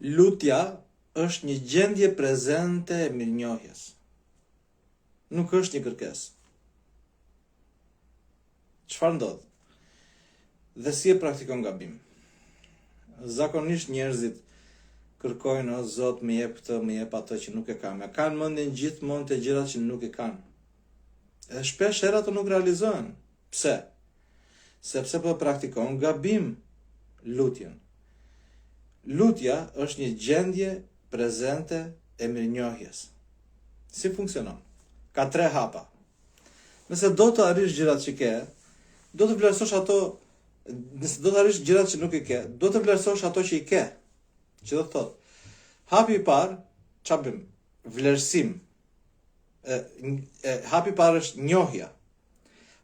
Lutja është një gjendje prezente e mirënjohjes. Nuk është një kërkesë. Çfarë ndodh? Dhe si e praktikon gabim? Zakonisht njerëzit kërkojnë, o Zot, më jep këtë, më jep atë që nuk e kam. Ja kanë mendjen gjithmonë të gjërat që nuk e kanë. Edhe shpesh herë ato nuk realizohen. Pse? Sepse po praktikon gabim lutjen. Lutja është një gjendje prezente e mirënjohjes. Si funksionon? Ka 3 hapa. Nëse do të arrish gjërat që ke, do të vlerësosh ato. Nëse do të arrish gjërat që nuk i ke, do të vlerësosh ato që i ke. Që do të thotë, hapi i parë, çfarë bëm? Vlerësim. Hapi i parë është njohja.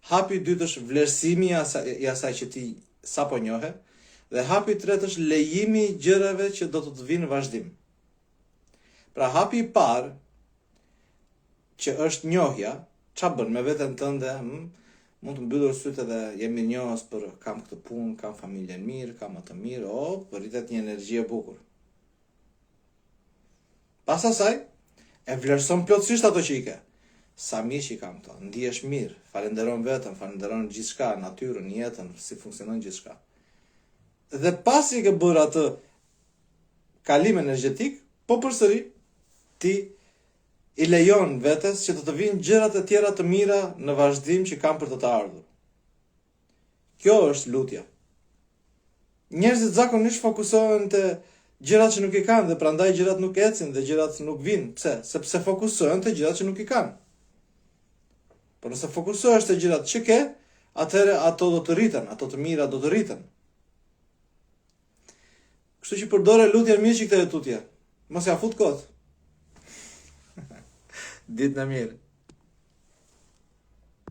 Hapi i dytë është vlerësimi i asaj që ti sapo njohe, dhe hapi i tretë është lejimi i gjërave që do të vinë në vazhdim. Pra hapi i parë, që është njohja, çfarë bën me veten tënde? Mund të mbyllur sytë dhe jemi njohës për kam këtë punë, kam familjen mirë, kam atë mirë, rritet një energji e bukur. Pas asaj, e vlerëson plotësisht ato që i ke. Sa mirë që i kam këto, ndihesh mirë, falenderon veten, falenderon gjithçka, natyrën, jetën, si funksionon gjithçka. Dhe pasi ke bërë atë kalim energjetik, po përsëri ti i lejon vetes që të vinë gjërat e tjera të mira në vazhdim që kanë për të ardhur. Kjo është lutja. Njerëzit zakonisht fokusohen te gjërat që nuk i kanë dhe prandaj gjërat nuk ecin dhe gjërat nuk vinë. Pse? Sepse fokusohen te gjërat që nuk i kanë. Por nëse fokusohesh te gjërat që ke, atëherë ato do të rriten, ato të mira do të rriten. Kështu që përdore lutjen mirë që këtë tutje. Mos ja fut kot. Ditë në mirë.